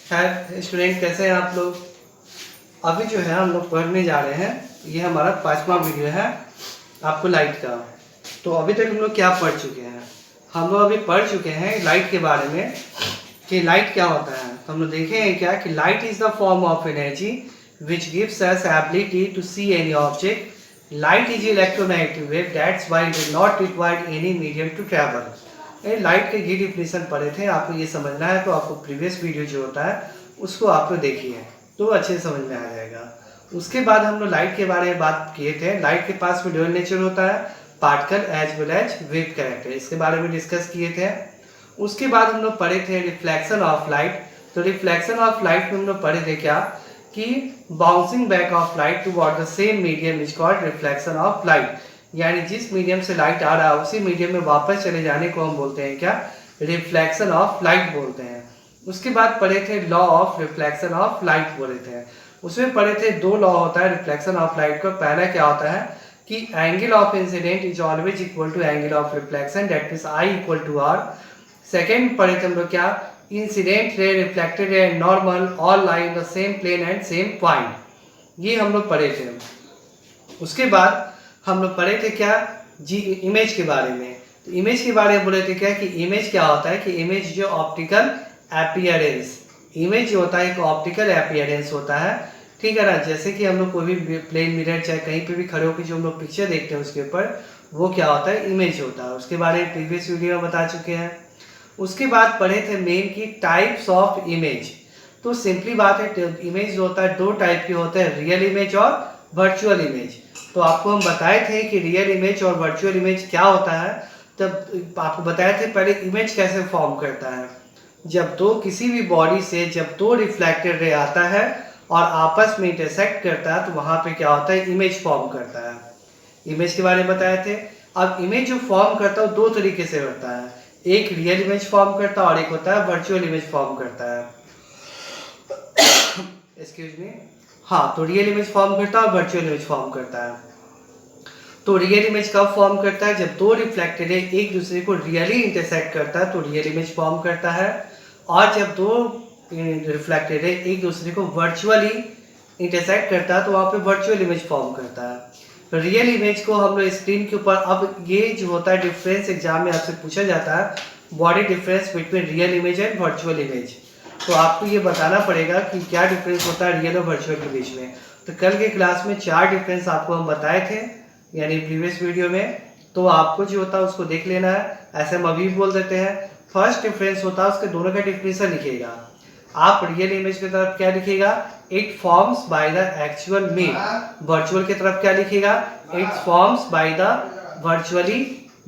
Hi student, कैसे हैं आप लोग। अभी जो है हम लोग पढ़ने जा रहे हैं। ये हमारा 5वां वीडियो है आपको लाइट का। तो अभी तक हम लोग क्या पढ़ चुके हैं। हम लोग अभी पढ़ चुके हैं लाइट के बारे में कि लाइट क्या होता है। तो हम लोग देखे हैं क्या कि light is the form of energy which gives us ability to see any object. Light is electromagnetic wave, that's why it not required any medium to travel. Light के ये डिफिनेशन पढ़े थे, आपको ये समझना है तो आपको प्रीवियस वीडियो जो होता है उसको आप लोग देखिए तो अच्छे से समझ में आ जाएगा। उसके बाद हम लोग लाइट के बारे में बात किए थे। लाइट के पास में ड्यूअल नेचर होता है, particle as well as wave character, इसके बारे में डिस्कस किए थे। उसके बाद हम लोग पढ़े थे रिफ्लेक्शन ऑफ लाइट। तो रिफ्लेक्शन ऑफ लाइट में हम लोग पढ़े थे क्या कि bouncing back of light toward the same medium is called reflection of light. यानी जिस मीडियम से लाइट आ रहा है उसी मीडियम में वापस चले जाने को हम बोलते हैं क्या, रिफ्लेक्शन ऑफ लाइट बोलते हैं। उसके बाद पढ़े थे law of reflection of light बोले थे। उसमें पढ़े थे दो लॉ होता है रिफ्लेक्शन ऑफ लाइट का। पहला क्या होता है कि angle of incident is always equal to angle of reflection, that means I equal to R. Second पढ़े थे हम लोग क्या, incident ray, reflected ray, normal all lie in the same plane and same point. ये हम लोग पढ़े थे। उसके बाद हम लोग पढ़े थे क्या जी, इमेज के बारे में। तो इमेज के बारे में बोले थे क्या कि इमेज क्या होता है कि इमेज जो ऑप्टिकल एपियरेंस, इमेज जो होता है एक ऑप्टिकल एपियरेंस होता है, ठीक है ना। जैसे कि हम लोग कोई भी प्लेन मिरर चाहे कहीं पे भी खड़े होकर जो हम लोग पिक्चर देखते हैं उसके ऊपर, वो क्या होता है, इमेज होता है। उसके बारे में प्रीवियस वीडियो में बता चुके हैं। उसके बाद पढ़े थे मेन की टाइप्स ऑफ इमेज। तो सिंपली बात है, इमेज जो होता है दो टाइप के होते हैं, रियल इमेज और वर्चुअल इमेज। तो आपको हम बताए थे कि रियल इमेज और वर्चुअल इमेज क्या होता है। तब आपको बताए थे पहले इमेज कैसे फॉर्म करता है। जब दो किसी भी बॉडी से जब दो रिफ्लेक्टेड रे आता है और आपस में इंटरसेक्ट करता है तो वहां पे क्या होता है, इमेज फॉर्म करता है। इमेज के बारे में बताए थे। अब इमेज जो फॉर्म करता है दो तरीके से होता है, एक रियल इमेज फॉर्म करता है और एक होता है वर्चुअल इमेज फॉर्म करता है। Excuse me. हाँ, तो रियल इमेज फॉर्म करता है और वर्चुअल इमेज फॉर्म करता है। तो रियल इमेज कब फॉर्म करता है, जब दो रिफ्लेक्टेड रे एक दूसरे को रियली इंटरसेक्ट करता है तो रियल इमेज फॉर्म करता है। और जब दो रिफ्लेक्टेड रे एक दूसरे को वर्चुअली इंटरसेक्ट करता है तो वहाँ पे वर्चुअल इमेज फॉर्म करता है। रियल इमेज को हम लोग स्क्रीन के ऊपर, अब ये जो होता है डिफरेंस एग्जाम में आपसे पूछा जाता है, what is difference between real image and virtual image. तो आपको ये बताना पड़ेगा कि क्या डिफरेंस होता है रियल और वर्चुअल के बीच में। तो कल के क्लास में 4 डिफरेंस आपको हम बताए थे, यानी प्रीवियस वीडियो में। तो आपको जो होता है उसको देख लेना है, ऐसे हम अभी बोल देते हैं। फर्स्ट डिफरेंस होता है उसके दोनों का डिफिनेशन लिखिएगा आप। रियल इमेज की तरफ क्या लिखिएगा, it forms by the actual made. Virtual की तरफ क्या लिखिएगा, it forms by the virtually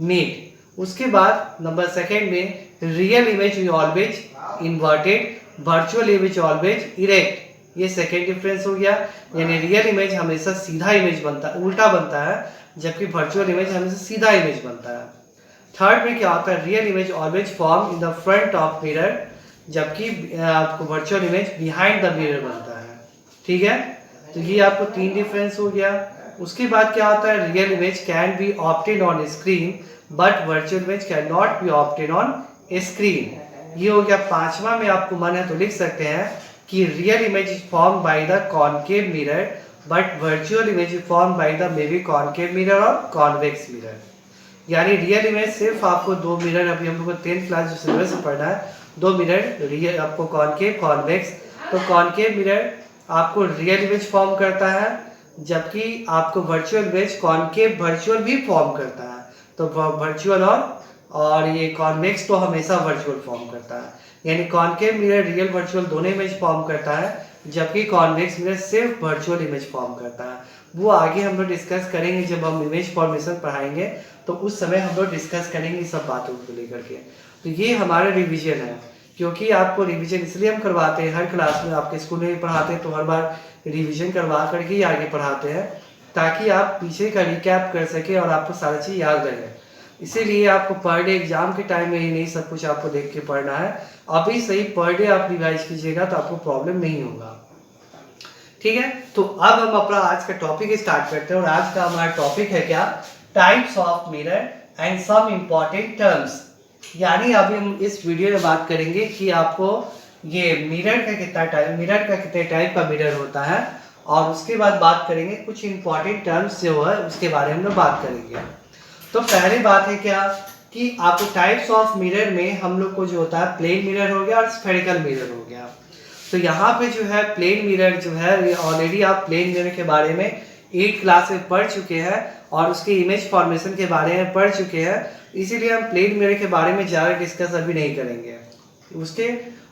made. उसके बाद नंबर सेकेंड में real image is always inverted, virtual image always erect. ये सेकेंड डिफरेंस हो गया, यानी रियल इमेज हमेशा सीधा इमेज बनता है, उल्टा बनता है, जबकि वर्चुअल इमेज हमेशा सीधा इमेज बनता है। थर्ड में क्या होता है, real image always form in the front of mirror, जबकि आपको virtual image behind the mirror बनता है। ठीक है, तो ये आपको 3 डिफरेंस हो गया। उसके बाद क्या होता है, real image can be obtain on screen but virtual image can not be obtain on screen. ये हो गया 5वां में। आपको मन है तो लिख सकते हैं कि real image is form by the concave mirror but virtual image is form by the may be concave mirror और कॉन्वेक्स मिरर। यानी रियल इमेज सिर्फ आपको 2 मिरर, अभी हम लोग को 10th क्लास जो सिलेबस में पढ़ना है, 2 मिरर रियल आपको कॉनकेव कॉन्वेक्स। तो कॉनकेव मिरर आपको रियल इमेज फॉर्म करता है, जबकि आपको वर्चुअल इमेज कॉनकेव वर्चुअल भी फॉर्म करता है। तो वर्चुअल और ये कॉन्वेक्स तो हमेशा वर्चुअल फॉर्म करता है। यानी कॉनकेव मिरर रियल वर्चुअल दोनों इमेज फॉर्म करता है, जबकि कॉन्वेक्स मिरर सिर्फ वर्चुअल इमेज फॉर्म करता है। वो आगे हम लोग डिस्कस करेंगे जब हम इमेज फॉर्मेशन पढ़ाएंगे, तो उस समय हम लोग डिस्कस करेंगे सब बातों को लेकर के। तो ये हमारा रिवीजन है, क्योंकि आपको रिवीजन इसलिए हम करवाते हैं, हर क्लास में आपके स्कूल में भी पढ़ाते हैं तो हर बार रिवीजन करवा करके ही आगे पढ़ाते हैं, ताकि आप पीछे का रिकैप कर सके और आपको सारी चीज़ याद रहे। इसीलिए आपको पर डे एग्जाम के टाइम में ही नहीं सब कुछ आपको देख के पढ़ना है। अभी सही पर डे आप रिवाइज कीजिएगा तो आपको प्रॉब्लम नहीं होगा। ठीक है, तो अब हम अपना आज का टॉपिक स्टार्ट करते हैं। और आज का हमारा टॉपिक है क्या, types of mirror and some important terms. यानी अभी हम इस वीडियो में बात करेंगे कि आपको ये मिरर का कितने टाइप का मिरर होता है, और उसके बाद बात करेंगे कुछ इंपॉर्टेंट टर्म्स जो है उसके बारे में बात करेंगे। तो पहली बात है क्या कि आपको टाइप्स ऑफ मिरर में हम लोग को जो होता है प्लेन मिरर हो गया और स्फेरिकल मिरर हो गया। तो यहाँ पे जो है प्लेन मिरर जो है ये ऑलरेडी आप प्लेन मिरर के बारे में 8th क्लास में पढ़ चुके हैं और उसके इमेज फॉर्मेशन के बारे में पढ़ चुके हैं, इसीलिए हम प्लेन मिरर के बारे में ज़्यादा डिस्कस अभी नहीं करेंगे। उसके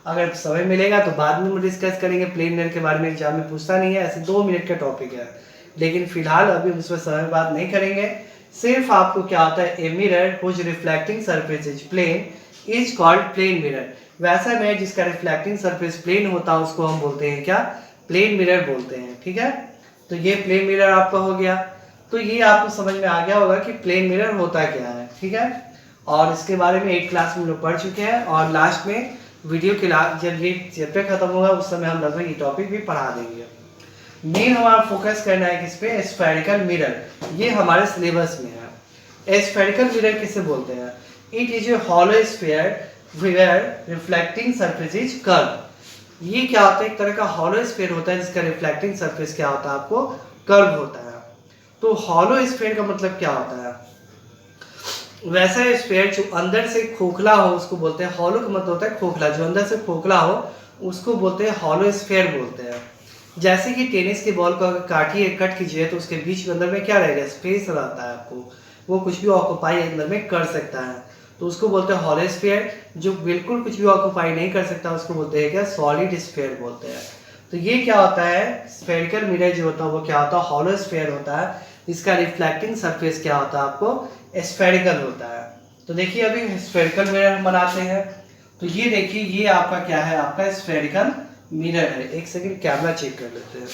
अगर समय मिलेगा तो बाद में हम डिस्कस करेंगे। प्लेन मिरर के बारे में एग्जाम में पूछता नहीं है, ऐसे 2 मिनट का टॉपिक है, लेकिन फिलहाल अभी उस पर समय बात नहीं करेंगे। सिर्फ आपको क्या होता है, a mirror whose reflecting surface is plane is called plane mirror. वैसा मिरर जिसका रिफ्लेक्टिंग सरफेस प्लेन होता है उसको हम बोलते हैं क्या, प्लेन मिरर बोलते हैं। ठीक है, तो ये प्लेन मिरर आपका हो गया। तो ये आपको समझ में आ गया होगा कि प्लेन मिरर होता क्या है। ठीक है, और इसके बारे में 8th क्लास में हम लोग पढ़ चुके हैं, और लास्ट में वीडियो के जब ये चैप्टर खत्म होगा उस समय हम लगभग ये टॉपिक भी पढ़ा देंगे। मेन हमारा फोकस करना है किस पे, स्फेरिकल मिरर। ये हमारे सिलेबस में है। स्फेरिकल मिरर किसे बोलते हैं, it is a hollow sphere where reflecting surface is curve. ये क्या होता है, एक तरह का हॉलो स्फीयर होता है जिसका रिफ्लेक्टिंग सरफेस क्या होता है, आपको कर्व होता है। तो हॉलो स्फीयर का मतलब क्या होता है, वैसा स्फीयर जो अंदर से खोखला हो उसको बोलते हैं, हॉलो का मतलब होता है खोखला, जो अंदर से खोखला हो उसको बोलते हैं हॉलो स्फीयर बोलते हैं। जैसे कि टेनिस की बॉल को अगर काटिए, कट कीजिए, तो उसके बीच में अंदर में क्या रहेगा, स्पेस रहता है, आपको वो कुछ भी ऑक्यूपाई अंदर में कर सकता है, तो उसको बोलते हैं हॉलो स्फीयर। जो बिल्कुल कुछ भी ऑक्यूपाई नहीं कर सकता उसको बोलते हैं क्या, सॉलिड स्फीयर बोलते हैं। तो ये क्या होता है, स्फेरिकल मिरर जो होता है वो क्या होता है, हॉलो स्फीयर होता है, इसका रिफ्लेक्टिंग सरफेस क्या होता है, आपको स्फेरिकल होता है। तो देखिए अभी स्फेरिकल मिरर हम बनाते हैं, तो ये देखिए ये आपका क्या है, आपका स्फेरिकल मिरर है। एक सेकंड कैमरा चेक कर लेते हैं।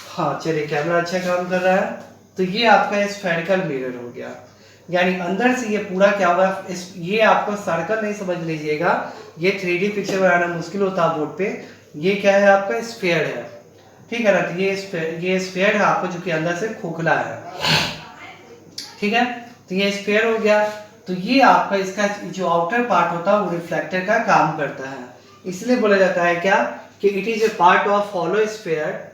हाँ चलिए, कैमरा अच्छा काम कर रहा है। तो ये आपका स्फेरिकल मिरर हो गया, यानी अंदर से ये पूरा क्या होगा, ये आपको सर्कल नहीं समझ लीजिएगा, ये 3D पिक्चर बनाना मुश्किल होता है बोर्ड पे। ये क्या है, आपका स्फीयर है, ठीक है ना। तो ये स्फीयर है आपको, जो कि अंदर से खोखला है। ठीक है, तो ये स्फीयर हो गया। तो ये आपका इसका जो आउटर पार्ट होता है वो रिफ्लेक्टर का काम करता है, इसलिए बोला जाता है क्या कि it is a part of hollow sphere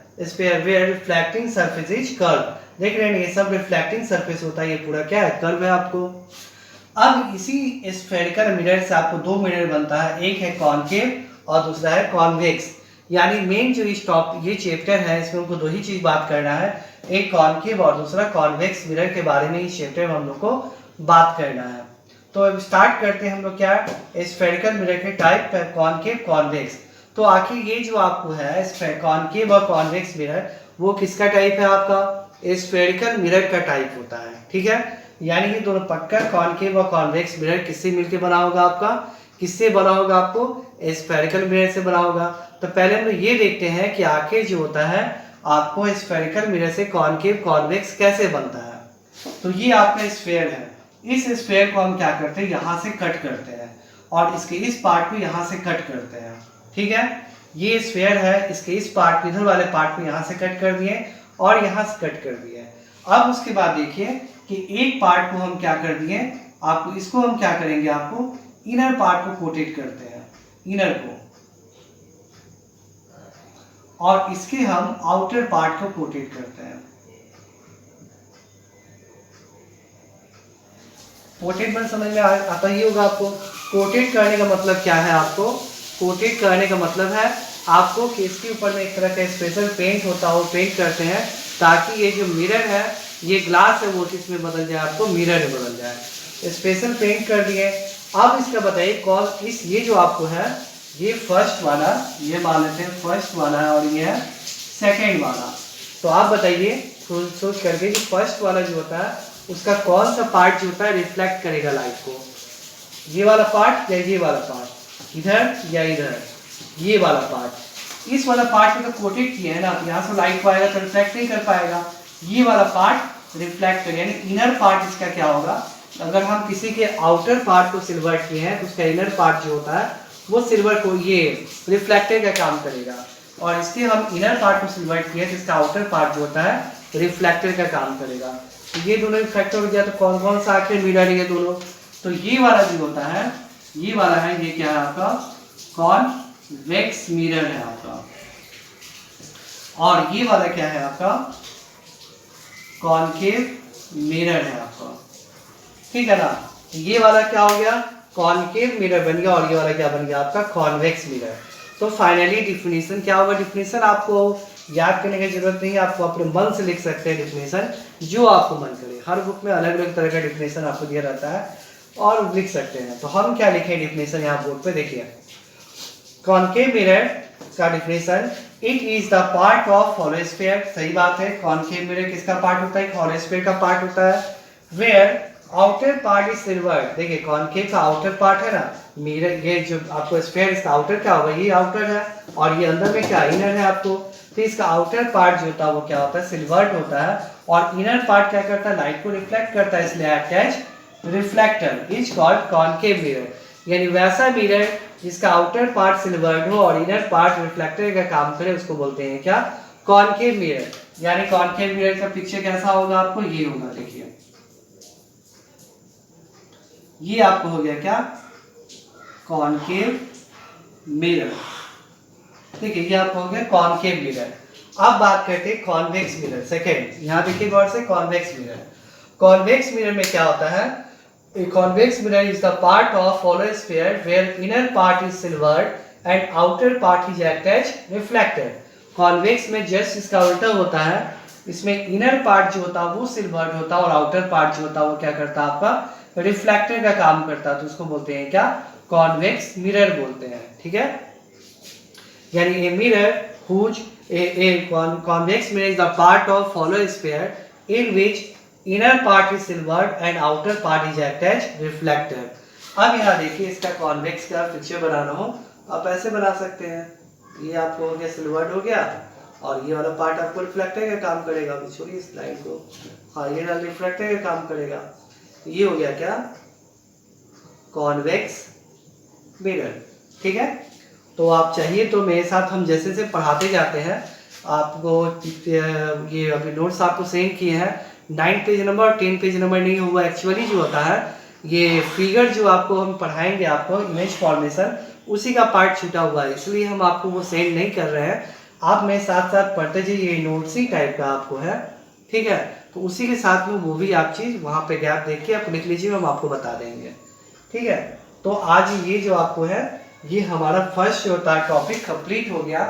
where reflecting surface is curve. देख रहे हैं ये सब रिफ्लेक्टिंग सरफेस होता है, ये पूरा क्या है, कर्व है आपको। अब इसी स्फेरिकल मिरर से आपको 2 मिरर बनता है, एक है कॉनकेव और दूसरा है कॉन्वेक्स। यानी मेन जो ये चैप्टर है इसमें हमको 2 ही चीज बात करना है, एक कॉनकेव और दूसरा कॉन्वेक्स मिरर के बारे में इस चैप्टर में हम लोग को बात करना है। तो अब स्टार्ट करते हैं हम लोग क्या, स्फेरिकल मिरर के टाइप, कॉनकेव कॉन्वेक्स। तो आखिर ये जो आपको है कॉनकेव और कॉन्वेक्स मिरर वो किसका टाइप है, आपका स्फेरिकल मिरर का टाइप होता है। ठीक है, यानी ये दोनों पक्का कॉनकेव और कॉन्वेक्स मिरर किससे मिलकर बना होगा, आपका किससे बना होगा, आपको स्फेरिकल मिरर से बना होगा। तो पहले हम लोग ये देखते हैं कि आखिर जो होता है आपको स्फेरिकल मिरर से कॉनकेव कॉन्वेक्स कैसे बनता है। तो ये आपका स्फीयर है, इस स्फीयर को हम क्या करते हैं, यहाँ से कट करते हैं और इसके इस पार्ट को यहाँ से कट करते हैं। ठीक है, ये स्फीयर है, इसके इस पार्ट इधर वाले पार्ट को यहाँ से कट कर दिए और यहाँ से कट कर दिए। अब उसके बाद देखिए कि एक पार्ट को हम क्या कर दिए, आपको इसको हम क्या करेंगे, आपको इनर पार्ट को कोटेड करते हैं, इनर को, और इसके हम आउटर पार्ट को कोटेड करते हैं। कोटेड में समझ में आता ही होगा आपको। कोटेड करने का मतलब क्या है, आपको कोटेड करने का मतलब है आपको कि इसके ऊपर में एक तरह का स्पेशल पेंट होता है, वो पेंट करते हैं ताकि ये जो मिरर है, ये ग्लास है, वो किसमें बदल जाए, आपको मिरर में बदल जाए। स्पेशल पेंट कर दिए। अब इसका बताइए कौन ये जो आपको है, ये फर्स्ट वाला, ये मान लेते हैं फर्स्ट वाला है और ये है सेकेंड वाला। तो आप बताइए सोच करके कि फर्स्ट वाला जो होता है उसका कौन सा पार्ट जो होता है रिफ्लेक्ट करेगा लाइट को, ये वाला पार्ट या ये वाला पार्ट, इधर या इधर, ये वाला पार्ट। इस वाला पार्ट में तो कोटेड किया है ना, यहाँ से लाइट को आएगा तो रिफ्लेक्ट नहीं कर पाएगा, ये वाला पार्ट रिफ्लेक्ट करेगा, यानी इनर पार्ट इसका क्या होगा। अगर हम किसी के आउटर पार्ट को सिल्वर किए हैं तो उसका इनर पार्ट जो होता है वो सिल्वर को ये रिफ्लेक्टर का काम करेगा, और इसके हम इनर पार्ट को सिल्वर किए तो इसका आउटर पार्ट जो होता है रिफ्लेक्टर का काम करेगा। तो ये दोनों रिफ्लेक्टर हो गया। तो कौन कौन सा आखिर मिरर है ये दोनों, तो ये वाला जो होता है ये वाला है, ये क्या है आपका कॉन्वेक्स मिरर है आपका, और ये वाला क्या है आपका कॉनकेव मिरर है आपका, ठीक है ना। ये वाला क्या हो गया कॉनकेव मिरर बन गया, और ये वाला क्या बन गया आपका कॉन्वेक्स मिरर। तो फाइनली डिफिनीशन क्या होगा, डिफिनीशन आपको याद करने की जरूरत नहीं है, आपको अपने मन से लिख सकते हैं डिफिनीशन, जो आपको मन करे। हर बुक में अलग अलग तरह का डिफिनीशन आपको दिया रहता है और लिख सकते हैं। तो हम क्या लिखें डिफिनीशन यहाँ बोर्ड पे देखिए, कॉनकेव मिरर का definition, it is the part of hollow sphere. सही बात है, कॉनकेव मिरर किसका पार्ट होता है, हॉलो स्फीयर का पार्ट होता है। Where outer part is silvered, देखिए कॉनकेव का आउटर पार्ट है ना मिरर, ये जो आपको स्फीयर इसका आउटर क्या होगा, ये आउटर है, और ये अंदर में क्या इनर है आपको। तो इसका आउटर पार्ट जो होता है वो क्या होता है सिल्वर्ड होता है, और इनर पार्ट क्या करता है लाइट को रिफ्लेक्ट करता है, इसलिए attach reflector is called concave mirror. यानी वैसा मिरर जिसका आउटर पार्ट सिल्वर्ड हो और इनर पार्ट रिफ्लेक्टर का काम करे उसको बोलते हैं क्या कॉनकेव मिरर। यानी कॉनकेव मिरर का पिक्चर कैसा होगा आपको, ये होगा, देखिए ये आपको हो गया क्या कॉनकेव मिरर, ठीक है, ये आपको हो गया कॉनकेव मिरर। अब बात करते हैं कॉन्वेक्स मिरर। सेकंड यहाँ देखिए गौर से, कॉन्वेक्स मिरर, कॉन्वेक्स मिरर में क्या होता है, a convex mirror is the part of hollow sphere where inner part is silvered and outer part is act as reflector। convex में जस्ट इसका उल्टा होता है, इसमें इनर पार्ट जो होता है वो सिल्वर्ड होता है और आउटर पार्ट जो होता है वो क्या करता है आपका रिफ्लेक्टर का काम करता है, तो उसको बोलते हैं क्या कॉन्वेक्स मिरर बोलते हैं, ठीक है। यानी a mirror whose a convex mirror is the part of hollow sphere in which inner part is silvered and outer part is act as reflector। अब यहाँ देखिए इसका कॉन्वेक्स का पिक्चर बनाना हो आप ऐसे बना सकते हैं, ये आपको हो गया सिल्वर्ड हो गया और ये वाला पार्ट आपको रिफ्लेक्टर का काम करेगा, अभी छोड़िए इस लाइन को, हाँ ये रिफ्लेक्टर का काम करेगा, ये हो गया क्या कॉन्वेक्स मिरर, ठीक है। तो आप चाहिए तो मेरे साथ हम जैसे जैसे पढ़ाते जाते हैं आपको, ये अभी नोट्स आपको सेंड किए हैं, 9 पेज नंबर और 10 पेज नंबर नहीं हुआ। एक्चुअली जो होता है ये फिगर जो आपको हम पढ़ाएंगे आपको इमेज फॉर्मेशन उसी का पार्ट छूटा हुआ है, इसलिए हम आपको वो सेंड नहीं कर रहे हैं। आप मेरे साथ साथ पढ़ते जाइए, ये नोट्स ही टाइप का आपको है, ठीक है। तो उसी के साथ में वो भी आप चीज़ वहाँ पे गैप देख के आप लिख लीजिए, हम आपको बता देंगे, ठीक है। तो आज ये जो आपको है ये हमारा फर्स्ट जो होता है टॉपिक कंप्लीट हो गया,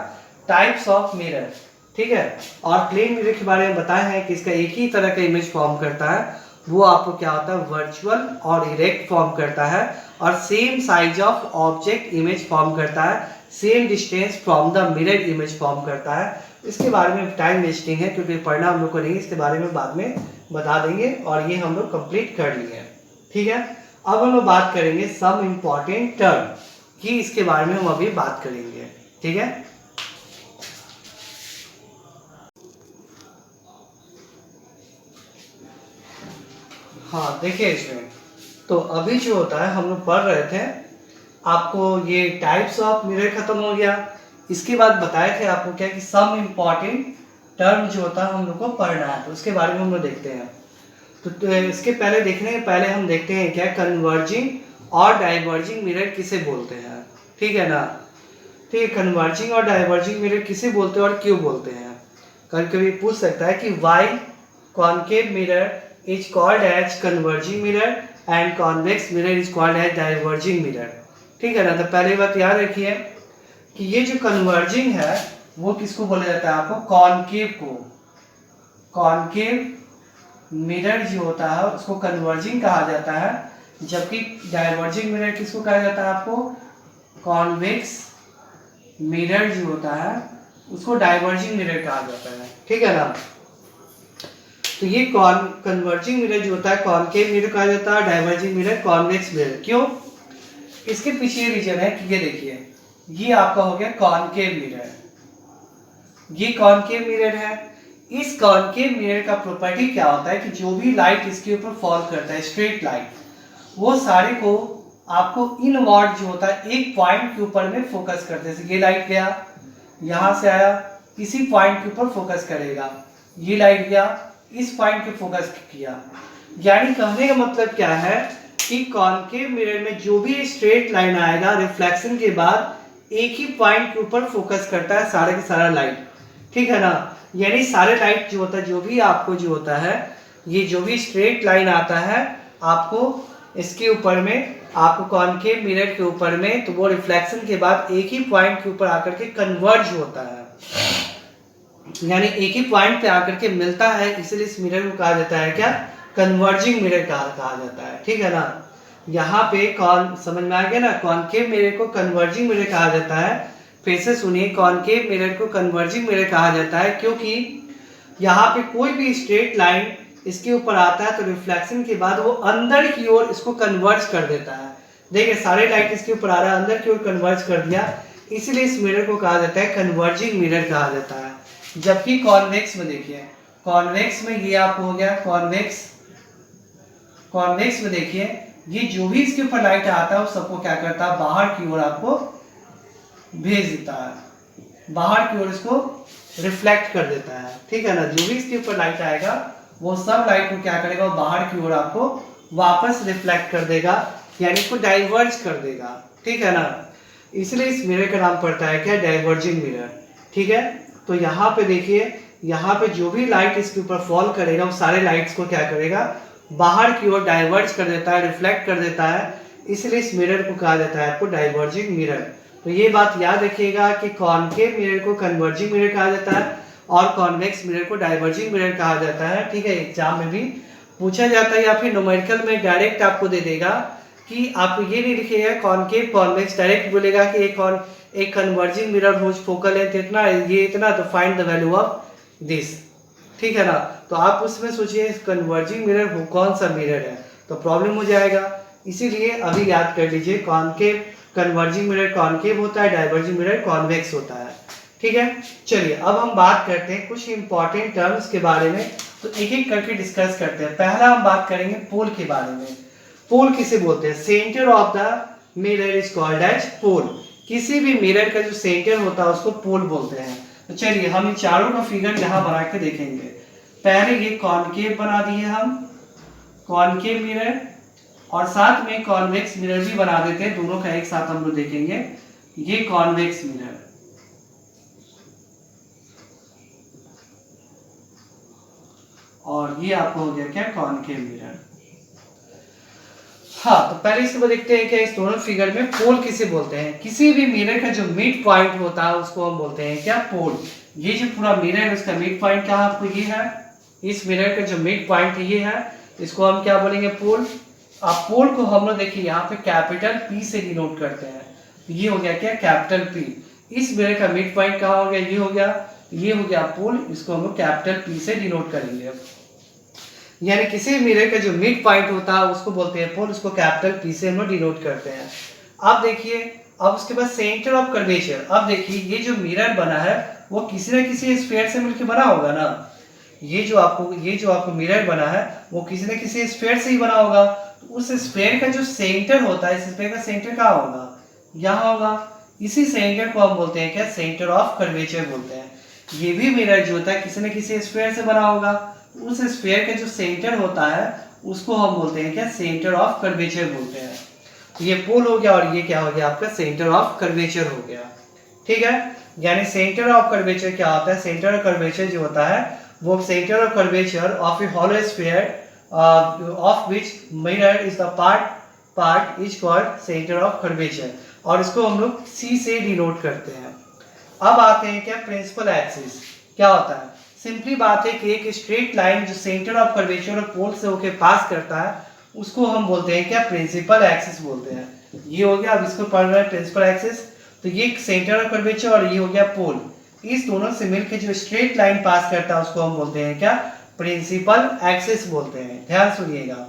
टाइप्स ऑफ मिरर, ठीक है। और प्लेन मिरर के बारे में बताए हैं कि इसका एक ही तरह का इमेज फॉर्म करता है, वो आपको क्या होता है वर्चुअल और इरेक्ट फॉर्म करता है, और same size of object image form करता है, same distance from the mirror image form करता है। इसके बारे में टाइम वेस्टिंग है क्योंकि पढ़ना हम लोग को नहीं, इसके बारे में बाद में बता देंगे, और ये हम लोग कंप्लीट कर लिए, ठीक है। अब हम लोग बात करेंगे सम इम्पॉर्टेंट टर्म की, इसके बारे में हम अभी बात करेंगे, ठीक है। हाँ देखिए इसमें तो अभी जो होता है हम लोग पढ़ रहे थे, आपको ये टाइप्स ऑफ मिरर खत्म हो गया, इसके बाद बताए थे आपको क्या कि सम इम्पॉर्टेंट टर्म जो होता है हम लोग को पढ़ना है, तो उसके बारे में हम लोग देखते हैं। तो इसके पहले देखने के पहले हम देखते हैं क्या कन्वर्जिंग और डाइवर्जिंग मिरर किसे बोलते हैं, ठीक है ना। ठीक है, कन्वर्जिंग और डाइवर्जिंग मिरर किसे बोलते हैं और क्यों बोलते हैं। कभी कभी पूछ सकता है कि why concave mirror is called as converging mirror and convex mirror is called as diverging mirror, ठीक है ना। तो पहले बात याद रखिए कि ये जो कन्वर्जिंग है वो किसको बोला जाता है आपको कॉनकेव को, कॉनकेव मिरर जो होता है उसको कन्वर्जिंग कहा जाता है, जबकि डाइवर्जिंग मिरर किसको कहा जाता है आपको कॉन्वेक्स मिरर जो होता है उसको डाइवर्जिंग मिरर कहा जाता है, ठीक है ना। तो ये कन्वर्जिंग मिरर जो होता है कॉनकेव मिरर कहा जाता है, डाइवर्जिंग मिरर कॉन्वेक्स मिरर। क्यों, इसके पीछे रीजन है कि ये देखिए ये आपका हो गया कॉनकेव मिरर, ये कॉनकेव मिरर है। इस कॉनकेव मिरर का प्रॉपर्टी क्या होता है कि जो भी लाइट इसके ऊपर फॉल करता है स्ट्रेट लाइट, वो सारे को आपको इनवर्ड जो होता है एक पॉइंट के ऊपर में फोकस करते हैं। ये लाइट गया यहाँ से आया इसी पॉइंट के ऊपर फोकस करेगा, ये लाइट गया इस पॉइंट पे फोकस किया। यानी कहने का मतलब क्या है कि कॉनकेव मिरर में जो भी स्ट्रेट लाइन आएगा रिफ्लेक्शन के बाद एक ही पॉइंट के ऊपर फोकस करता है सारा का सारा लाइट, ठीक है ना। यानी सारे लाइट जो होता है, जो भी आपको जो होता है, ये जो भी स्ट्रेट लाइन आता है आपको इसके ऊपर में, आपको कॉनकेव मिरर के ऊपर में, तो वो रिफ्लेक्शन के बाद एक ही पॉइंट के ऊपर आकर के कन्वर्ज होता है, यानी एक ही पॉइंट पे आकर के मिलता है, इसलिए इस मिरर को कहा जाता है क्या, कन्वर्जिंग मिरर कहा जाता है, ठीक है ना। यहाँ पे कौन समझ में आ गया ना, कॉनकेव मिरर को कन्वर्जिंग मिरर कहा जाता है। फिर से सुनिए, कॉनकेव मिरर को कन्वर्जिंग मिरर कहा जाता है क्योंकि यहाँ पे कोई भी स्ट्रेट लाइन इसके ऊपर आता है तो रिफ्लेक्शन के बाद वो अंदर की ओर इसको कन्वर्ज कर देता है। देखिए सारे लाइट इसके ऊपर आ रहा है, अंदर की ओर कन्वर्ज कर दिया, इसलिए इस मिरर को कहा जाता है कन्वर्जिंग मिरर कहा जाता है। जबकि कॉन्वेक्स में देखिए, कॉन्वेक्स में ये आपको हो गया कॉन्वेक्स में देखिए ये जो भी इसके ऊपर लाइट आता है वो सबको क्या करता है, बाहर की ओर आपको भेज देता है, बाहर की ओर इसको रिफ्लेक्ट कर देता है, ठीक है ना। जो भी इसके ऊपर लाइट आएगा वो सब लाइट को क्या करेगा, वो बाहर की ओर आपको वापस रिफ्लेक्ट कर देगा, यानी इसको डाइवर्ज कर देगा, ठीक है ना। इसलिए इस मिरर का नाम पड़ता है क्या, डाइवर्जिंग मिरर, ठीक है। तो यहाँ पे देखिए, यहाँ पे जो भी लाइट इसके ऊपर फॉल करेगा वो सारे लाइट्स को क्या करेगा, बाहर की ओर डाइवर्ज कर देता है, रिफ्लेक्ट कर देता है, इसलिए इस मिरर को कहा जाता है आपको डाइवर्जिंग मिरर। तो ये बात याद रखिएगा कि कॉनकेव मिरर को कन्वर्जिंग मिरर कहा जाता है और कॉन्वेक्स मिरर को डाइवर्जिंग मिरर कहा जाता है, ठीक है। एग्जाम में भी पूछा जाता है या फिर न्यूमेरिकल में डायरेक्ट आपको दे देगा कि आपको ये नहीं लिखिएगा कॉनकेव कॉन्वेक्स, डायरेक्ट बोलेगा कि एक कन्वर्जिंग मिरर हो फोकल लेंथ इतना, ये इतना, तो find the value of this, ठीक है ना। तो आप उसमें सोचिए कन्वर्जिंग मिरर हो कौन सा मिरर है, तो प्रॉब्लम हो जाएगा। इसीलिए अभी याद कर लीजिए, कॉनकेव कन्वर्जिंग मिरर कॉनकेव होता है, डाइवर्जिंग मिरर कॉन्वेक्स होता है, ठीक है। चलिए अब हम बात करते हैं कुछ इंपॉर्टेंट टर्म्स के बारे में, तो एक एक करके डिस्कस करते हैं। पहला हम बात करेंगे पोल के बारे में। पोल किसे बोलते हैं, centre of the mirror is called as pole. किसी भी मिरर का जो सेंटर होता है उसको पोल बोलते हैं। तो चलिए हम इन चारों का फिगर यहाँ बना के देखेंगे। पहले ये कॉनकेव बना दिए हम, कॉनकेव मिरर, और साथ में कॉन्वेक्स मिरर भी बना देते हैं, दोनों का एक साथ हम लोग देखेंगे। ये कॉन्वेक्स मिरर, और ये आपको हो गया क्या, कॉनकेव मिरर। हाँ, तो पहले इसके बाद देखते हैं क्या इस दोनों फिगर में पोल किसे बोलते हैं। किसी भी मिरर का जो मिड पॉइंट होता है उसको हम बोलते हैं क्या, पोल। ये जो पूरा मिरर है उसका मिड पॉइंट क्या आपको ये है, इस मिरर का जो मिड पॉइंट ये है, इसको हम क्या बोलेंगे, पोल। अब पोल को हम लोग देखिए यहाँ पे कैपिटल पी से डिनोट करते हैं, ये हो गया क्या, कैपिटल पी। इस मिरर का मिड पॉइंट कहाँ हो गया, ये हो गया, ये हो गया पोल, इसको हम लोग कैपिटल पी से डिनोट करेंगे। यानी किसी मिरर का जो मिड पॉइंट होता है उसको बोलते हैं पोल, उसको कैपिटल पी से हम लोग डिनोट करते हैं। अब देखिए, अब उसके बाद सेंटर ऑफ कर्वेचर। अब देखिए ये जो मिरर बना है वो किसी न किसी स्फीयर से मिलकर बना होगा ना। ये जो आपको मिरर बना है वो किसी न किसी स्फीयर से ही बना होगा। तो उस स्फीयर का जो सेंटर होता है, इस स्फीयर का सेंटर कहाँ होगा, यहाँ होगा। इसी सेंटर को हम बोलते हैं क्या, सेंटर ऑफ कर्वेचर बोलते हैं। ये भी मिरर जो होता है किसी न किसी स्फीयर से बना होगा, उस स्फीयर का जो सेंटर होता है उसको हम बोलते हैं क्या, सेंटर ऑफ कर्वेचर बोलते हैं। ये पोल हो गया और ये क्या हो गया आपका, सेंटर ऑफ कर्वेचर हो गया, ठीक है। यानी सेंटर ऑफ कर्वेचर क्या होता है, सेंटर ऑफ कर्वेचर जो होता है वो centre of curvature of A hollow sphere of which mirror is the part is called centre of curvature, और इसको हम लोग सी से डिनोट करते हैं। अब आते हैं क्या, प्रिंसिपल एक्सिस क्या होता है। सिंपली बात है कि एक स्ट्रेट लाइन जो सेंटर ऑफ कर्वेचर और पोल से होके पास करता है उसको हम बोलते हैं क्या, प्रिंसिपल एक्सिस बोलते हैं। ये हो गया, अब इसको पढ़ रहे हैं प्रिंसिपल एक्सिस। तो ये सेंटर ऑफ कर्वेचर और ये हो गया पोल, इस दोनों से मिलकर जो स्ट्रेट लाइन पास करता है उसको हम बोलते हैं क्या, प्रिंसिपल एक्सिस बोलते हैं। ध्यान सुनिएगा,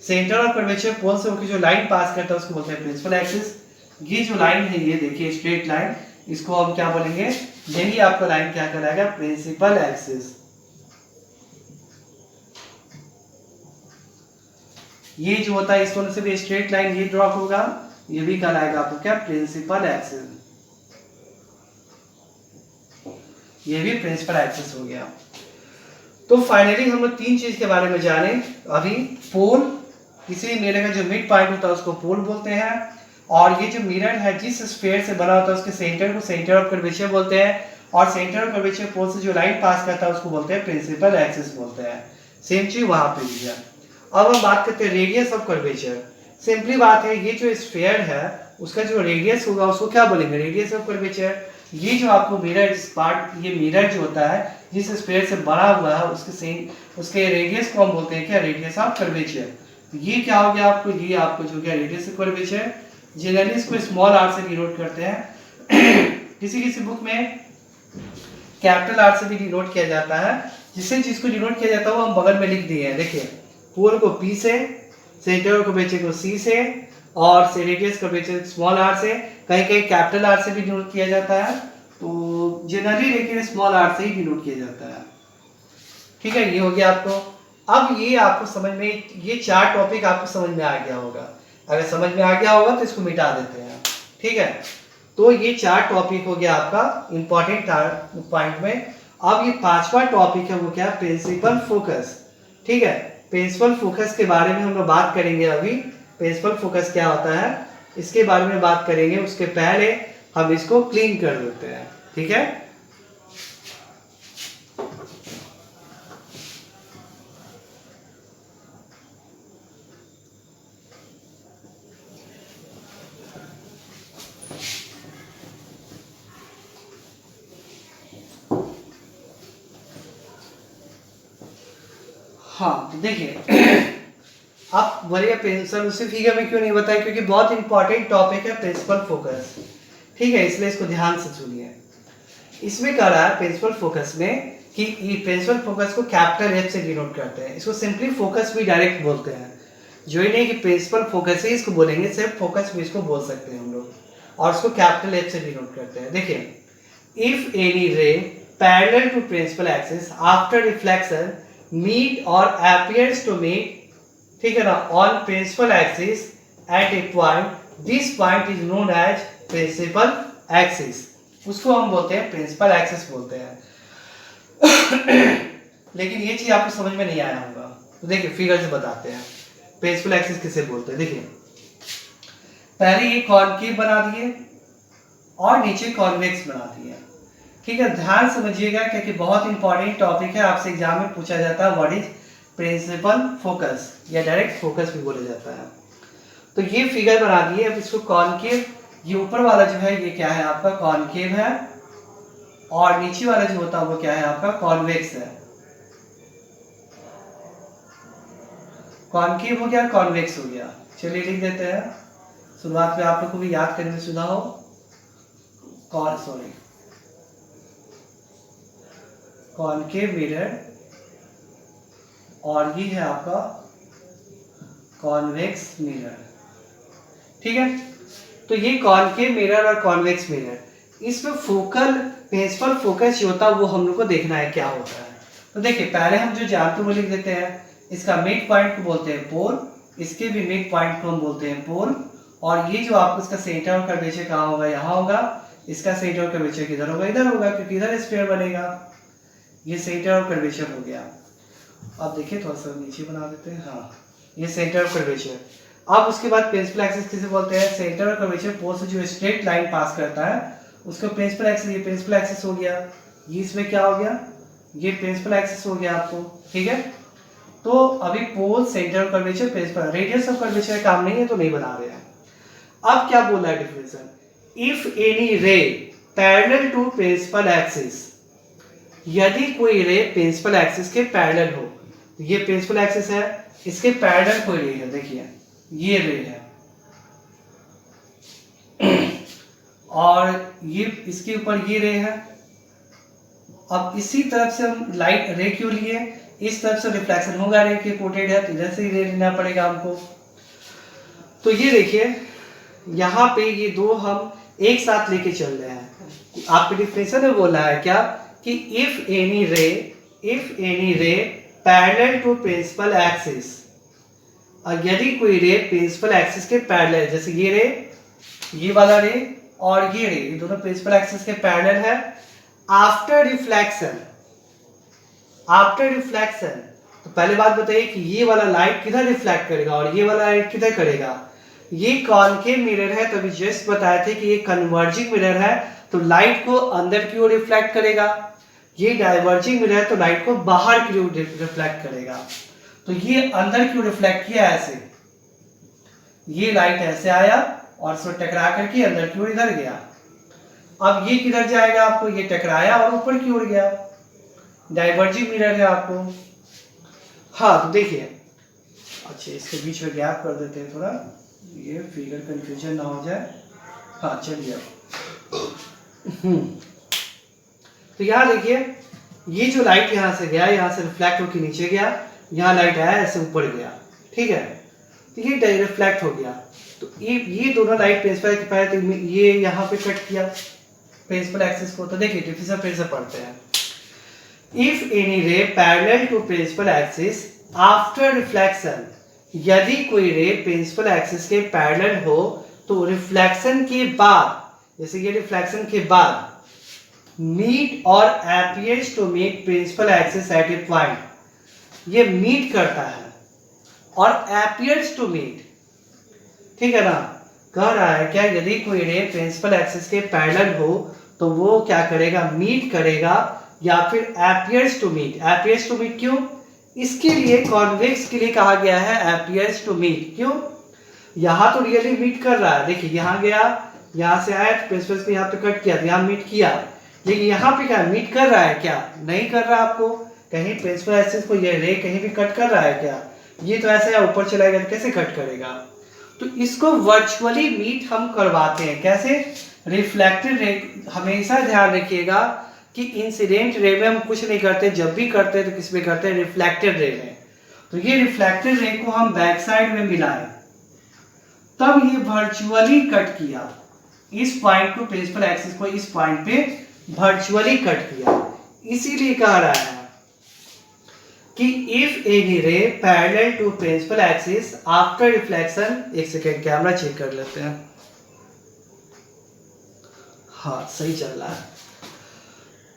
सेंटर ऑफ कर्वेचर पोल से होकर जो लाइन पास करता है उसको बोलते हैं प्रिंसिपल एक्सिस। ये जो लाइन है ये देखिए स्ट्रेट लाइन, इसको हम क्या बोलेंगे, यही आपका लाइन क्या कराएगा, प्रिंसिपल एक्सिस। ये जो होता है इस दोनों से भी स्ट्रेट लाइन ये ड्रॉ होगा, ये भी कहलाएगा आपको क्या, प्रिंसिपल एक्सिस। ये भी प्रिंसिपल एक्सिस हो गया। तो फाइनली हम लोग तीन चीज के बारे में जाने, अभी पोल, किसी भी मिरर का जो मिड पॉइंट होता है उसको पोल बोलते हैं, और ये जो मिरर है जिस स्फीयर से बना होता है उसके सेंटर को सेंटर ऑफ कर्वेचर बोलते हैं, और सेंटर ऑफ कर्वेचर पोल से जो लाइन पास करता है उसको बोलते हैं प्रिंसिपल एक्सिस बोलते हैं। सेम चीज वहां पे भी है। अब हम बात करते हैं रेडियस ऑफ कर्वेचर। सिंपली बात है, ये जो स्फीयर है उसका जो रेडियस होगा उसको क्या बोलेंगे, रेडियस ऑफ कर्वेचर। ये जो आपको मिरर पार्ट, ये मिरर जो होता है जिस स्फीयर से बना हुआ है उसके रेडियस को हम बोलते हैं क्या, रेडियस ऑफ कर्वेचर। ये क्या हो गया आपको, ये आपको जो क्या रेडियस ऑफ कर्वेचर। जनरली इसको स्मॉल आर से डिनोट करते हैं किसी किसी बुक में कैपिटल आर से भी डिनोट किया जाता है। जिससे चीज को डिनोट किया जाता है वो हम बगल में लिख दिए हैं। देखिए, पोल को पी से, सेंटर ऑफ कर्वेचर को सी से, और से रेडियस कर्वेचर स्मॉल आर से, कहीं कहीं कैपिटल आर से भी डिनोट किया जाता है, तो जनरली लेकिन स्मॉल आर से ही डिनोट किया जाता है। ठीक है, ये हो गया आपको। अब ये आपको समझ में, ये 4 टॉपिक आपको समझ में आ गया होगा। अगर समझ में आ गया होगा तो इसको मिटा देते हैं। ठीक है, तो ये 4 टॉपिक हो गया आपका इंपॉर्टेंट पॉइंट में। अब ये 5वां टॉपिक है वो क्या, प्रिंसिपल फोकस। ठीक है, प्रिंसिपल फोकस के बारे में हम लोग बात करेंगे अभी। प्रिंसिपल फोकस क्या होता है इसके बारे में बात करेंगे, उसके पहले हम इसको क्लीन कर देते हैं। ठीक है, हाँ तो देखिए आप बोलिए प्रिंसिपल उसी फिगर में क्यों नहीं बताया, क्योंकि बहुत इंपॉर्टेंट टॉपिक है प्रिंसिपल फोकस। ठीक है, इसलिए इसको ध्यान से सुनिए। इसमें कह रहा है प्रिंसिपल फोकस में कि ये प्रिंसिपल फोकस को कैपिटल एफ से डिनोट करते हैं। इसको सिंपली फोकस भी डायरेक्ट बोलते हैं। जो ही नहीं कि प्रिंसिपल फोकस ही इसको बोलेंगे, सिर्फ फोकस भी इसको बोल सकते हैं हम लोग, और इसको कैपिटल एफ से डिनोट करते हैं। देखिए, if any ray parallel to principal axis after reflection meet और appears to meet, ठीक है ना, on principal axis at a point, this point is known as principal axis. उसको हम बोलते हैं प्रिंसिपल एक्सिस बोलते हैं लेकिन ये चीज आपको समझ में नहीं आया होगा, तो देखिए फिगर से बताते हैं प्रिंसिपल एक्सिस किसे बोलते हैं। देखिए, पहले ये कॉनकेव बना दिए और नीचे कॉन्वेक्स बना दिए। ठीक है, ध्यान समझिएगा क्योंकि बहुत इंपॉर्टेंट टॉपिक है, आपसे एग्जाम में पूछा जाता है व्हाट इज प्रिंसिपल फोकस, या डायरेक्ट फोकस भी बोला जाता है। तो ये फिगर बना दिए। अब इसको कॉनकेव, ये ऊपर वाला जो है ये क्या है आपका कॉनकेव है, और नीचे वाला जो होता है वो क्या है आपका कॉन्वेक्स है। कॉनकेव हो गया, कॉन्वेक्स हो गया। चलिए लिख देते हैं, शुरुआत में आप लोग को भी याद करने में सुविधा हो। कॉनकेव मिरर, और ये है आपका कॉन्वेक्स मिरर। ठीक है, तो ये कॉनकेव मिरर और कॉन्वेक्स मिरर, इसमें फोकल प्रिंसिपल फोकस जो होता है वो हम लोग को देखना है क्या होता है। तो देखिए, पहले हम जो जानते हैं वो लिख देते हैं। इसका मिड पॉइंट को बोलते हैं पोल, इसके भी मिड पॉइंट को हम बोलते हैं पोल, और ये जो आपको इसका सेंटर ऑफ कर्वेचर कहाँ होगा, यहाँ होगा। इसका सेंटर ऑफ कर्वेचर किधर होगा, इधर होगा, क्योंकि इधर स्फीयर बनेगा। ये सेंटर ऑफ कर्वेचर हो गया। अब देखिए थोड़ा सा नीचे बना देते हैं, हाँ ये सेंटर ऑफ कर्वेचर। अब उसके बाद प्रिंसिपल एक्सिस किसे बोलते हैं, सेंटर ऑफ कर्वेचर पोल से जो स्ट्रेट लाइन पास करता है उसको प्रिंसिपल एक्सिस, ये प्रिंसिपल एक्सिस हो गया। ये इसमें क्या हो गया, ये प्रिंसिपल एक्सिस हो गया आपको। ठीक है, तो अभी pole, centre of curvature, principal, radius of curvature काम नहीं है तो नहीं बना रहे हैं। अब क्या बोला है definition, if any ray parallel to principal axis, यदि कोई रे प्रिंसिपल एक्सिस के पैरेलल हो, तो ये प्रिंसिपल एक्सिस है, इसके पैरेलल कोई रे है, देखिए ये रे है, और ये इसके ऊपर ये रे है। अब इसी तरफ से हम लाइट रे क्यों लिए, इस तरफ से रिफ्लेक्शन होगा रे के, कोटेड है तो इधर से ही रे लेना पड़ेगा हमको। तो ये देखिए यहाँ पे ये दो हम एक साथ लेके चल रहे हैं। आपके डिफिनेशन में बोला है क्या कि if any ray parallel to principal axis, और यदि कोई रे प्रिंसिपल एक्सिस के पैरेलल, जैसे ये रे, ये वाला रे और ये रे, ये दोनों प्रिंसिपल एक्सिस के पैरेलल है, आफ्टर रिफ्लेक्शन, तो पहले बात बताइए कि ये वाला लाइट किधर रिफ्लेक्ट करेगा और ये वाला लाइट किधर करेगा। ये कॉनकेव मिरर है, तो अभी जस्ट बताए थे कि ये कन्वर्जिंग मिरर है, तो लाइट को अंदर की ओर रिफ्लेक्ट करेगा। ये डाइवर्जिंग मिरर है, तो लाइट को बाहर की ओर रिफ्लेक्ट करेगा। तो ये अंदर की ओर रिफ्लेक्ट किया ऐसे, ये लाइट ऐसे आया और इसमें टकरा करके अंदर की ओर इधर गया। अब ये किधर जाएगा आपको, ये टकराया और ऊपर की ओर गया, डाइवर्जिंग मिरर है आपको। हाँ तो देखिए, अच्छा इसके बीच में गैप कर देते हैं थोड़ा, ये फिगर कंफ्यूजन ना हो जाए। हाँ चलिए तो यहाँ देखिए, ये जो लाइट यहाँ से गया, यहाँ से रिफ्लेक्ट होकर नीचे गया, यहाँ लाइट आया ऐसे ऊपर गया, ठीक है, तो ये रिफ्लेक्ट हो गया। तो ये दोनों लाइट प्रिंसिपल के पहले तो ये यहाँ पे कट किया प्रिंसिपल एक्सिस को। तो देखिए डिफिनेशन फिर से पढ़ते हैं। If any ray parallel to principal axis after reflection, यदि कोई रे प्रिंसिपल एक्सिस के पैरेलल हो तो रिफ्लेक्शन के बाद, जैसे ये रिफ्लेक्शन के बाद मीट और appears to meet principal axis at a point, ये मीट करता है और अपीयर्स टू मीट, ठीक है ना। कह रहा है क्या, यदि कोई रे प्रिंसिपल एक्सिस के पैरेलल हो तो वो क्या करेगा, मीट करेगा या फिर appears to meet. Appears to meet क्यों, इसके लिए कॉन्वेक्स के लिए कहा गया है अपीयर्स टू मीट। क्यों, यहाँ तो रियली मीट कर रहा है, देखिए यहाँ गया, यहाँ से आया प्रिंसिपल पे यहाँ पे कट किया, यहाँ मीट किया, लेकिन यहाँ पे क्या मीट कर रहा है, क्या नहीं कर रहा। आपको कहीं प्रिंसिपल एक्सिस को ये रे कहीं भी कट कर रहा है क्या, ये तो ऐसे ऊपर चला गया, कैसे कट करेगा। तो इसको वर्चुअली मीट हम करवाते हैं, कैसे, रिफ्लेक्टेड रे। हमेशा ध्यान रखिएगा कि इंसिडेंट रे में हम कुछ नहीं करते, जब भी करते हैं तो किस में करते हैं, रिफ्लेक्टेड रे में। तो ये रिफ्लेक्टेड रे को हम बैक साइड में मिलाएं, तब ये वर्चुअली कट किया, इस पॉइंट को प्रिंसिपल एक्सिस को इस पॉइंट पे वर्चुअली कट किया। इसीलिए कह रहा है कि if any ray parallel to principal axis after reflection, एक सेकेंड कैमरा चेक कर लेते हैं, हाँ सही चल रहा है।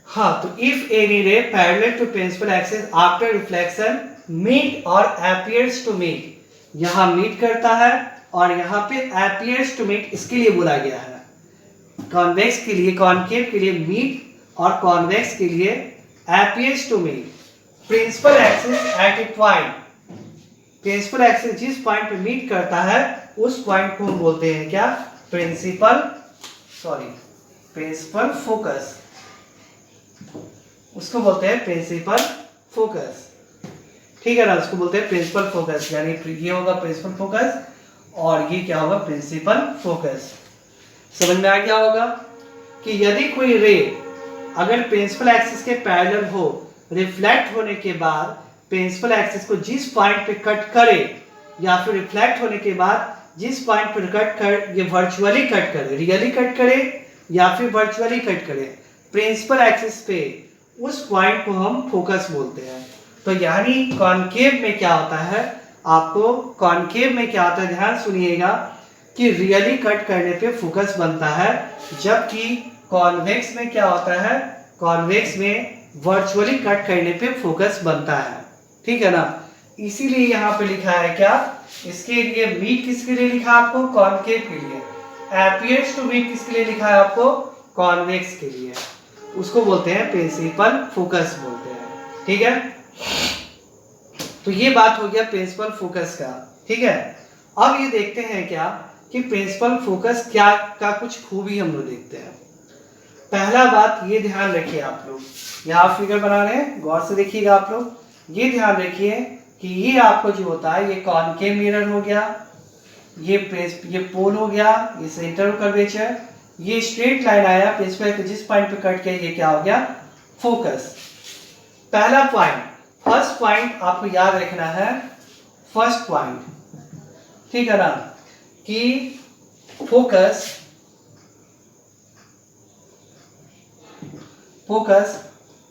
हाँ तो if any ray parallel to principal axis after reflection meet और अपीयर्स टू मीट, यहाँ मीट करता है और यहाँ पे अपीयर्स टू मीट, इसके लिए बोला गया है। कॉन्वेक्स के लिए, कॉनकेव के लिए मीट और कॉन्वेक्स के लिए appears to meet principal axis at a point. Principal axis जिस पॉइंट पे मीट करता है उस पॉइंट को हम बोलते हैं क्या, प्रिंसिपल फोकस, उसको बोलते हैं प्रिंसिपल फोकस, ठीक है ना, उसको बोलते हैं प्रिंसिपल फोकस। यानी ये होगा प्रिंसिपल फोकस और ये क्या होगा, प्रिंसिपल फोकस। समझ में आ गया होगा कि यदि कोई रे अगर प्रिंसिपल एक्सिस के पैरेलल हो, रिफ्लेक्ट होने के बाद प्रिंसिपल एक्सिस को जिस पॉइंट पे कट करे या फिर रिफ्लेक्ट होने के बाद जिस पॉइंट पर कट कर, ये वर्चुअली कट करे, रियली कट करे या फिर वर्चुअली कट करे प्रिंसिपल एक्सिस पे, उस पॉइंट को हम फोकस बोलते हैं। तो यानी कॉनकेव में क्या होता है, आपको कॉनकेव में क्या होता है, ध्यान सुनिएगा कि रियली कट करने पे फोकस बनता है, जबकि कॉन्वेक्स में क्या होता है, कॉन्वेक्स में वर्चुअली कट करने पे फोकस बनता है, ठीक है ना। इसीलिए यहाँ पे लिखा है क्या, इसके लिए मीट किसके लिए लिखा आपको, कॉनकेव के लिए, अपीयर्स टू मीट किसके लिए लिखा है आपको, कॉन्वेक्स के लिए, उसको बोलते हैं प्रिंसिपल फोकस बोलते हैं, ठीक है। तो ये बात हो गया प्रिंसिपल फोकस का, ठीक है। अब ये देखते हैं क्या कि प्रिंसिपल फोकस क्या का कुछ खूबी हम लोग देखते हैं। पहला बात ये ध्यान रखिए, आप लोग यहाँ फिगर बना रहे हैं, गौर से देखिएगा आप लोग, ये ध्यान रखिए कि ये आपको जो होता है, ये कॉनकेव मिरर हो गया, ये पोल हो गया, ये सेंटर ऑफ कर्वेचर, ये स्ट्रेट लाइन आया प्रिंसिपल के जिस पॉइंट पे कट किया, ये क्या हो गया, फोकस। पहला पॉइंट, फर्स्ट पॉइंट आपको याद रखना है, फर्स्ट पॉइंट, ठीक है ना, कि focus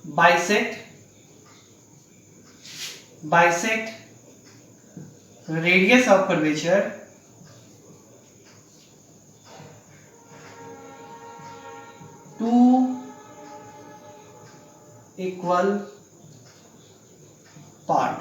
bisect radius of curvature two equal part.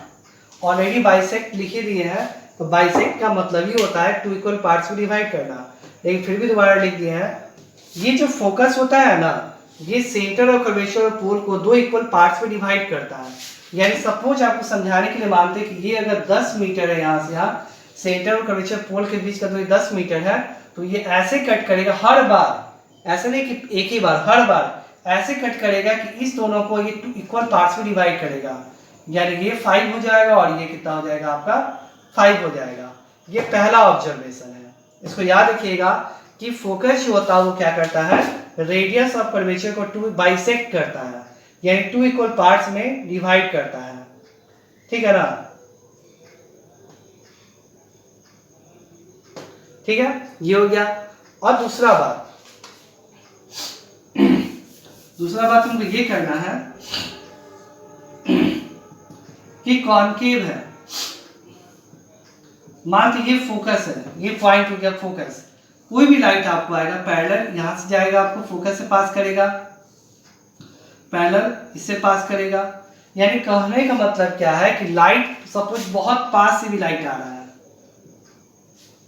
Already bisect लिख ही दिए हैं, तो बाइसेक्ट का मतलब ही होता है 2 इक्वल पार्ट्स में डिवाइड करना, लेकिन फिर भी दोबारा लिख दिए हैं। ये जो फोकस होता है ना, ये सेंटर और कर्वेचर और पोल को 2 इक्वल पार्ट्स में डिवाइड करता है। यानी सपोज आपको समझाने के लिए मानते हैं कि ये अगर 10 मीटर है, यहाँ से यहाँ सेंटर और कर्वेचर पोल के बीच का दूरी 10 मीटर है, तो ये ऐसे कट करेगा हर बार, ऐसे नहीं कि एक ही बार, हर बार ऐसे कट करेगा कि इस दोनों को ये 2 इक्वल पार्ट्स में डिवाइड करेगा। यानी ये 5 हो जाएगा और ये कितना हो जाएगा आपका 5 हो जाएगा। ये पहला ऑब्जर्वेशन है, इसको याद रखिएगा कि फोकस जो होता है वो क्या करता है, रेडियस ऑफ कर्वेचर को 2 बाइसेक्ट करता है, यानी 2 इक्वल पार्ट्स में डिवाइड करता है। ठीक है ना, ठीक है, ये हो गया। और दूसरा बात तुमको ये करना है कि कॉनकेव है, मान के ये फोकस है, ये पॉइंट हो गया फोकस। कोई भी लाइट आपको आएगा पैरेलल, यहां से जाएगा आपको फोकस से पास करेगा, पैरेलल इससे पास करेगा। यानी कहने का मतलब क्या है कि लाइट सपोज बहुत पास से भी लाइट आ रहा है,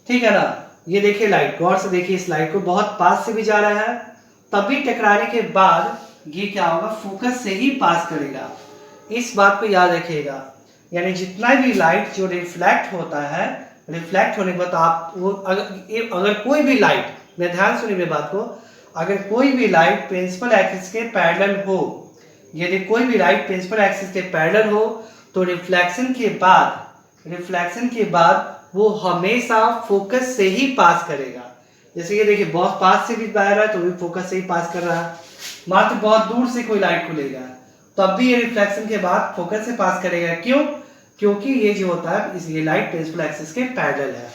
ठीक है ना, ये देखिए लाइट, गौर से देखिए इस लाइट को, बहुत पास से भी जा रहा है, तभी टकराने के बाद ये क्या होगा, फोकस से ही पास करेगा। इस बात को याद रखिएगा। यानी जितना भी लाइट जो रिफ्लेक्ट होता है, रिफ्लेक्ट होने के बाद आप वो अगर कोई भी लाइट, मैं ध्यान सुनिए मेरी बात को, अगर कोई भी लाइट प्रिंसिपल एक्सिस के पैरेलल हो, यदि कोई भी लाइट प्रिंसिपल एक्सिस के पैरेलल हो, तो रिफ्लेक्शन के बाद वो हमेशा फोकस से ही पास करेगा। जैसे ये देखिए बहुत पास से भी बह रहा है तो भी फोकस से ही पास कर रहा है, मात्र बहुत दूर से कोई लाइट को लेगा तब भी ये रिफ्लेक्शन के बाद फोकस से पास करेगा। क्यों? क्योंकि ये जो होता है ये लाइट प्रिंसिपल एक्सिस के पैरेलल है।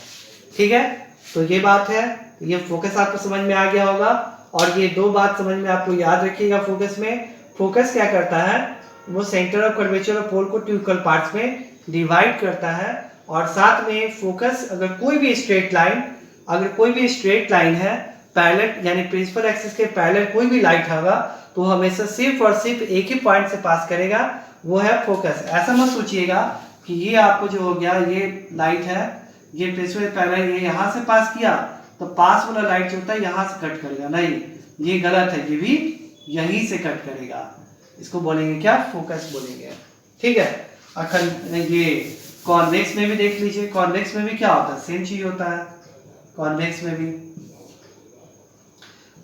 ठीक है, तो ये बात है, ये फोकस आपको समझ में आ गया होगा। और ये दो बात समझ में आपको याद रखिएगा। फोकस में, फोकस क्या करता है, वो सेंटर ऑफ कर्वेचर और पोल को 2 इक्वल पार्ट्स में डिवाइड करता है। और साथ में फोकस अगर कोई भी स्ट्रेट लाइन है पैरेलल, यानी प्रिंसिपल एक्सिस के पैरेलल कोई भी लाइट होगा तो हमेशा सिर्फ और सिर्फ एक ही पॉइंट से पास करेगा, वो है फोकस। ऐसा मत सोचिएगा कि ये आपको जो हो गया, ये लाइट है, ये प्रिंसिपल पैरेलल, ये यहाँ से पास किया तो पास वाला लाइट जो होता है यहाँ से कट करेगा, नहीं, ये गलत है, ये भी यहीं से कट करेगा। इसको बोलेंगे क्या, फोकस बोलेंगे। ठीक है, अखंड ये कॉन्वेक्स में भी देख लीजिए, कॉन्वेक्स में भी क्या होता है, सेम चीज होता है। कॉन्वेक्स में भी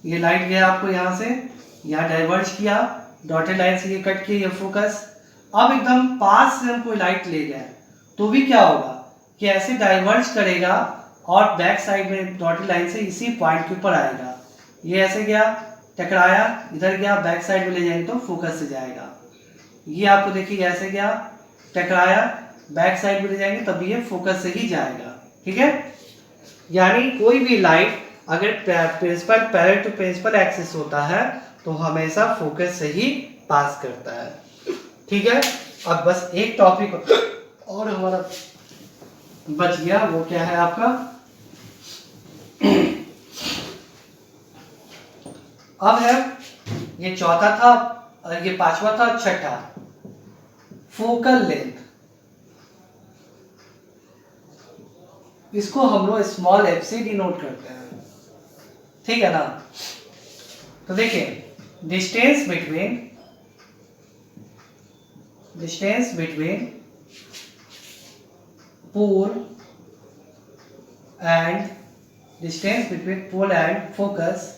ये लाइट गया आपको यहाँ से, यहाँ डाइवर्ज किया, डॉटेड लाइन से ये कट किया, ये फोकस। अब एकदम पास से हम कोई लाइट ले गए तो भी क्या होगा कि ऐसे डाइवर्ज करेगा और बैक साइड में डॉटेड लाइन से इसी पॉइंट के ऊपर आएगा। ये ऐसे गया, टकराया, इधर गया, बैक साइड में ले जाएंगे तो फोकस से जाएगा। ये आपको देखिए ऐसे गया, टकराया, बैक साइड में ले जाएंगे तब ये फोकस से ही जाएगा। ठीक है, यानी कोई भी लाइट अगर principal parallel to principal axis होता है तो हमेशा फोकस से ही पास करता है। ठीक है, अब बस एक टॉपिक और हमारा बच गया, वो क्या है आपका, अब है ये चौथा था, ये पांचवा था, छठा फोकल लेंथ। इसको हम लोग स्मॉल एफ से डिनोट करते हैं। ठीक है ना, तो देखिए distance between pole and focus.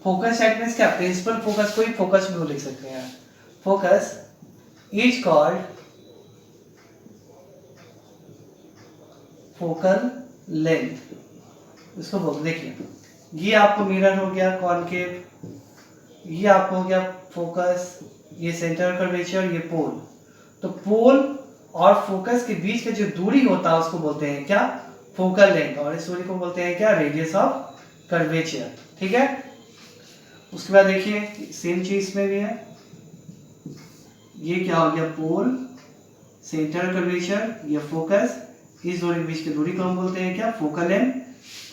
Focus set means क्या, प्रिंसिपल फोकस को ही फोकस भी लिख सकते हैं। Focus is called focal length. इसको बोल, देखिए ये आपको मिरर हो गया कॉनकेव, ये आपको हो गया फोकस, ये सेंटर कर्वेचर, ये पोल। तो पोल और फोकस के बीच का जो दूरी होता है उसको बोलते हैं क्या, फोकल लेंथ। और इस दूरी को बोलते हैं क्या, रेडियस ऑफ कर्वेचर। ठीक है, उसके बाद देखिए सेम चीज में भी है, ये क्या हो गया, पोल, सेंटर कर्वेचर, ये फोकस, इस दूरी के बीच की दूरी को हम बोलते हैं क्या, focal length.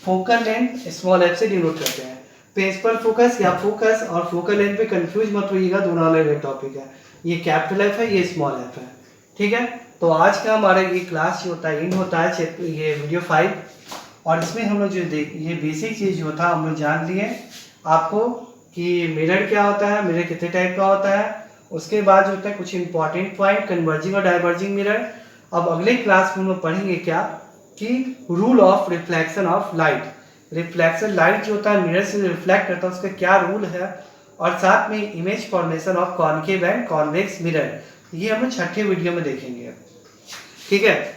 Focal length small F से डिनोट करते हैं। प्रिंसिपल फोकस या फोकस और फोकल लेंथ पे कंफ्यूज मत होइएगा, दोनों अलग अलग टॉपिक है। ये कैपिटल एफ है, ये स्मॉल एफ है। ठीक है, तो आज का हमारा ये क्लास जो होता है इन होता है ये वीडियो 5, और इसमें हम लोग जो ये बेसिक चीज़ जो था हम लोग जान लिए आपको कि मिरर क्या होता है, मिरर कितने टाइप का होता है। उसके बाद जो होता है कुछ इंपॉर्टेंट पॉइंट, कन्वर्जिंग और डाइवर्जिंग मिरर। अब अगले क्लास में हम लोग पढ़ेंगे क्या कि rule of reflection of light. Reflection light जो होता है मिरर से रिफ्लेक्ट करता है उसका क्या रूल है, और साथ में image formation of concave and convex mirror, ये हम लोग छठे वीडियो में देखेंगे। ठीक है।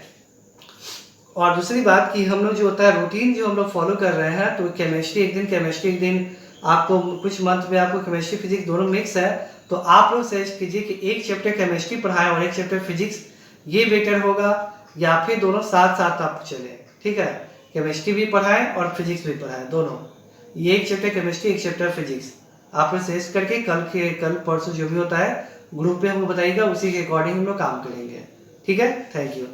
और दूसरी बात कि हम लोग जो होता है रूटीन जो हम लोग फॉलो कर रहे हैं, तो केमिस्ट्री एक दिन, केमिस्ट्री एक दिन, आपको कुछ मंथ में आपको केमिस्ट्री फिजिक्स दोनों मिक्स है, तो आप लोग सजेस्ट कीजिए कि एक चैप्टर केमिस्ट्री पढ़ाएं और एक चैप्टर फिजिक्स, ये बेटर होगा, या फिर दोनों साथ साथ आप चलें। ठीक है, केमिस्ट्री भी पढ़ाएं और फिजिक्स भी पढ़ाएं दोनों, ये एक चैप्टर केमिस्ट्री एक चैप्टर फिजिक्स। आप लोग सजेस्ट करके कल परसों जो भी होता है ग्रुप पे हमको बताइएगा, उसी के अकॉर्डिंग हम लोग काम करेंगे। ठीक है, थैंक यू।